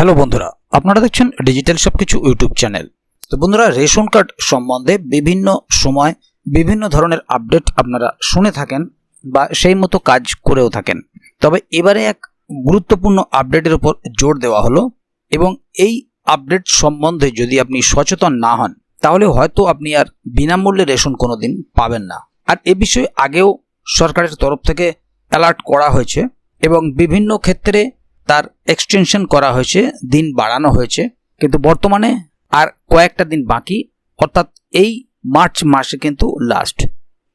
Hello বন্ধুরা, আপনারা দেখছেন ডিজিটাল সবকিছু ইউটিউব চ্যানেল। তো বন্ধুরা, রেশন কার্ড সম্বন্ধে বিভিন্ন সময় বিভিন্ন ধরনের আপডেট আপনারা শুনে থাকেন বা সেই মতো কাজ করেও থাকেন। তবে এবারে এক গুরুত্বপূর্ণ আপডেটের উপর জোর দেওয়া হলো এবং এই আপডেট সম্বন্ধে যদি আপনি সচেতন না হন তাহলে হয়তো আপনি আর বিনামূল্যে রেশন কোনোদিন পাবেন না। আর এ বিষয়ে আগেও সরকারের তরফ থেকে অ্যালার্ট করা হয়েছে এবং বিভিন্ন ক্ষেত্রে তার এক্সটেনশন করা হয়েছে, দিন বাড়ানো হয়েছে, কিন্তু বর্তমানে আর কয়েকটা দিন বাকি, অর্থাৎ এই মার্চ মাসে কিন্তু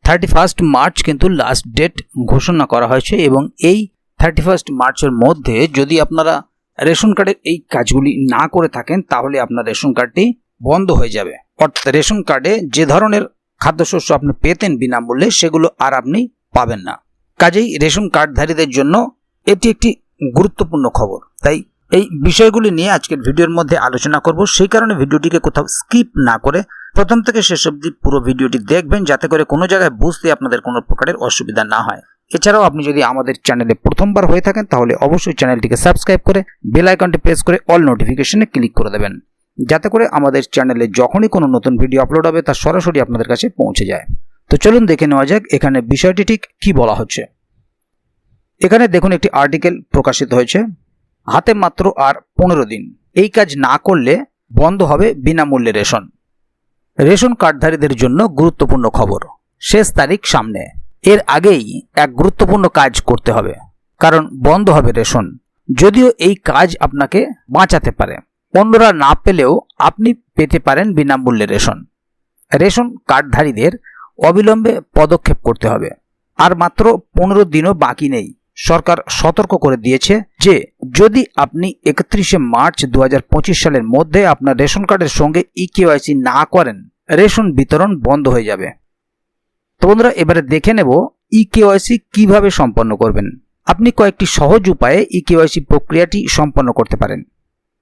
31 মার্চ কিন্তু লাস্ট ডেট ঘোষণা করা হয়েছে এবং এই 31 মার্চের মধ্যে যদি আপনারা রেশন কার্ডের এই কাজগুলি না করে থাকেন তাহলে আপনার রেশন কার্ডটি বন্ধ হয়ে যাবে। অর্থাৎ রেশন কার্ডে যে ধরনের খাদ্যশস্য আপনি পেতেন বিনামূল্যে সেগুলো আর আপনি পাবেন না। কাজেই রেশন কার্ডধারীদের জন্য এটি একটি গুরুত্বপূর্ণ খবর। তাই এই বিষয়গুলি নিয়ে আজকের ভিডিওর মধ্যে আলোচনা করব। সেই কারণে ভিডিওটিকে কোথাও স্কিপ না করে প্রথম থেকে শেষ অবধি পুরো ভিডিওটি দেখবেন, যাতে করে কোনো জায়গায় বুঝতে আপনাদের কোনো প্রকারের অসুবিধা না হয়। এছাড়াও আপনি যদি আমাদের চ্যানেলে প্রথমবার হয়ে থাকেন তাহলে অবশ্যই চ্যানেলটিকে সাবস্ক্রাইব করে বেল আইকনটি প্রেস করে অল নোটিফিকেশনে ক্লিক করে দেবেন, যাতে করে আমাদের চ্যানেলে যখনই কোনো নতুন ভিডিও আপলোড হবে তা সরাসরি আপনাদের কাছে পৌঁছে যায়। তো চলুন দেখে নেওয়া যাক এখানে বিষয়টি ঠিক কী বলা হচ্ছে। এখানে দেখুন একটি আর্টিকেল প্রকাশিত হয়েছে, হাতে মাত্র আর 15 দিন, এই কাজ না করলে বন্ধ হবে বিনামূল্যে রেশন। রেশন কার্ডধারীদের জন্য গুরুত্বপূর্ণ খবর, শেষ তারিখ সামনে, এর আগেই এক গুরুত্বপূর্ণ কাজ করতে হবে, কারণ বন্ধ হবে রেশন। যদিও এই কাজ আপনাকে বাঁচাতে পারে, অন্যরা না পেলেও আপনি পেতে পারেন বিনামূল্যে রেশন। রেশন কার্ডধারীদের অবিলম্বে পদক্ষেপ করতে হবে। আর মাত্র 15 দিনও বাকি নেই। সরকার সতর্ক করে দিয়েছে যে যদি আপনি 31 মার্চ 2025 সালের মধ্যে আপনার রেশন কার্ডের সঙ্গে ইকেওয়াইসি না করেন, রেশন বিতরণ বন্ধ হয়ে যাবে। তো বন্ধুরা, এবারে দেখে নেব ইকেওয়াইসি কিভাবে সম্পন্ন করবেন। আপনি কয়েকটি সহজ উপায়ে ইকেওয়াইসি প্রক্রিয়াটি সম্পন্ন করতে পারেন।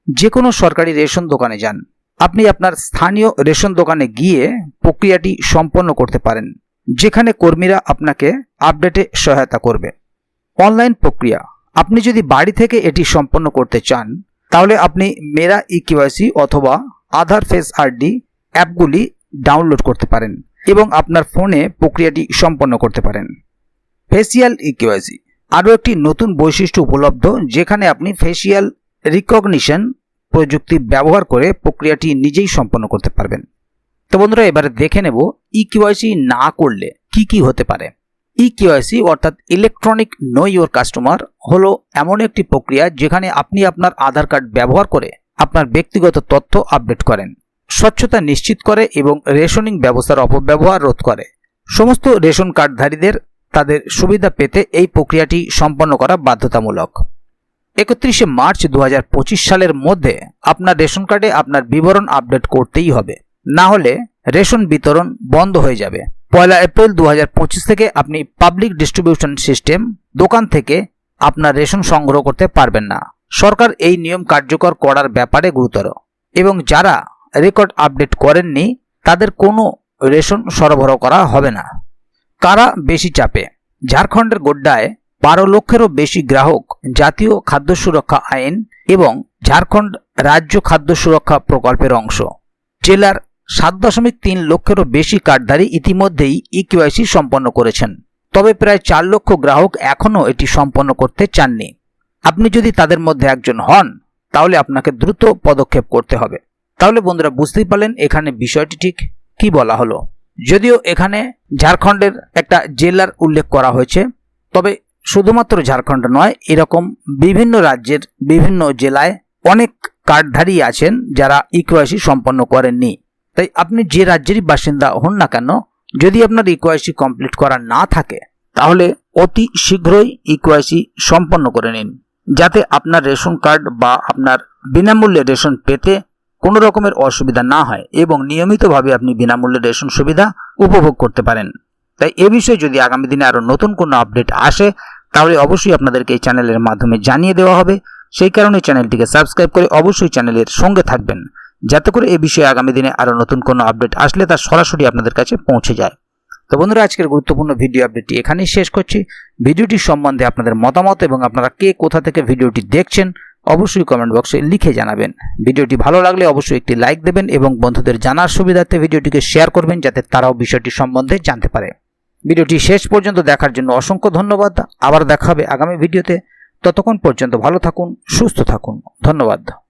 যে কোনো সরকারি রেশন দোকানে যান, আপনি আপনার স্থানীয় রেশন দোকানে গিয়ে প্রক্রিয়াটি সম্পন্ন করতে পারেন, যেখানে কর্মীরা আপনাকে আপডেটে সহায়তা করবে। অনলাইন প্রক্রিয়া, আপনি যদি বাড়ি থেকে এটি সম্পন্ন করতে চান তাহলে আপনি মেরা ইকেওয়াইসি অথবা আধার ফেস আইডি অ্যাপগুলি ডাউনলোড করতে পারেন এবং আপনার ফোনে প্রক্রিয়াটি সম্পন্ন করতে পারেন। ফেসিয়াল ইকেওয়াইসি আরও একটি নতুন বৈশিষ্ট্য উপলব্ধ, যেখানে আপনি ফেসিয়াল রিকগনিশন প্রযুক্তি ব্যবহার করে প্রক্রিয়াটি নিজেই সম্পন্ন করতে পারবেন। তো বন্ধুরা, এবারে দেখে নেব ইকেওয়াইসি না করলে কি কি হতে পারে। ইকেওয়াইসি অর্থাৎ ইলেকট্রনিক নো ইওর কাস্টমার হলো এমন একটি প্রক্রিয়া যেখানে আপনি আপনার আধার কার্ড ব্যবহার করে আপনার ব্যক্তিগত তথ্য আপডেট করেন, স্বচ্ছতা নিশ্চিত করে এবং রেশনিং ব্যবস্থার অপব্যবহার রোধ করে। সমস্ত রেশন কার্ডধারীদের তাদের সুবিধা পেতে এই প্রক্রিয়াটি সম্পন্ন করা বাধ্যতামূলক। 31 মার্চ 2025 সালের মধ্যে আপনার রেশন কার্ডে আপনার বিবরণ আপডেট করতেই হবে, না হলে রেশন বিতরণ বন্ধ হয়ে যাবে। 1 এপ্রিল 2025 থেকে আপনি পাবলিক ডিস্ট্রিবিউশন সিস্টেম দোকান থেকে আপনার রেশন সংগ্রহ করতে পারবেন না। সরকার এই নিয়ম কার্যকর করার ব্যাপারে গুরুতর এবং যারা রেকর্ড আপডেট করেননি তাদের কোনো রেশন সরবরাহ করা হবে না। কারা বেশি চাপে? ঝাড়খণ্ডের গোড্ডায় 12 লক্ষেরও বেশি গ্রাহক জাতীয় খাদ্য সুরক্ষা আইন এবং ঝাড়খণ্ড রাজ্য খাদ্য সুরক্ষা প্রকল্পের অংশ। জেলার 7.3 লক্ষেরও বেশি কার্ডধারী ইতিমধ্যেই ইকেওয়াইসি সম্পন্ন করেছেন, তবে প্রায় 4 লক্ষ গ্রাহক এখনও এটি সম্পন্ন করতে চাননি। আপনি যদি তাদের মধ্যে একজন হন তাহলে আপনাকে দ্রুত পদক্ষেপ করতে হবে। তাহলে বন্ধুরা, বুঝতেই পারলেন এখানে বিষয়টি ঠিক কি বলা হলো। যদিও এখানে ঝাড়খণ্ডের একটা জেলার উল্লেখ করা হয়েছে, তবে শুধুমাত্র ঝাড়খণ্ড নয়, এরকম বিভিন্ন রাজ্যের বিভিন্ন জেলায় অনেক কার্ডধারী আছেন যারা ইকেওয়াইসি সম্পন্ন করেননি। তাই আপনি যে রাজ্যেরই বাসিন্দা হন না কেন, যদি আপনার ইকেওয়াইসি কমপ্লিট করা না থাকে তাহলে অতি শীঘ্রই ইকেওয়াইসি সম্পন্ন করে নিন, যাতে আপনার রেশন কার্ড বা আপনার বিনামূল্যে রেশন পেতে কোনো রকমের অসুবিধা না হয় এবং নিয়মিতভাবে আপনি বিনামূল্যে রেশন সুবিধা উপভোগ করতে পারেন। তাই এ বিষয়ে যদি আগামী দিনে আরও নতুন কোনো আপডেট আসে তাহলে অবশ্যই আপনাদেরকে এই চ্যানেলের মাধ্যমে জানিয়ে দেওয়া হবে। সেই কারণে চ্যানেলটিকে সাবস্ক্রাইব করে অবশ্যই চ্যানেলের সঙ্গে থাকবেন, যাতে করে এ বিষয়ে আগামী দিনে আরও নতুন কোনো আপডেট আসলে তা সরাসরি আপনাদের কাছে পৌঁছে যায়। তো বন্ধুরা, আজকের গুরুত্বপূর্ণ ভিডিও আপডেটটি এখানেই শেষ করছি। ভিডিওটি সম্বন্ধে আপনাদের মতামত এবং আপনারা কে কোথা থেকে ভিডিওটি দেখছেন অবশ্যই কমেন্ট বক্সে লিখে জানাবেন। ভিডিওটি ভালো লাগলে অবশ্যই একটি লাইক দেবেন এবং বন্ধুদের জানার সুবিধার্থে ভিডিওটিকে শেয়ার করবেন যাতে তারাও বিষয়টি সম্বন্ধে জানতে পারে। ভিডিওটি শেষ পর্যন্ত দেখার জন্য অসংখ্য ধন্যবাদ। আবার দেখা হবে আগামী ভিডিওতে। ততক্ষণ পর্যন্ত ভালো থাকুন, সুস্থ থাকুন। ধন্যবাদ।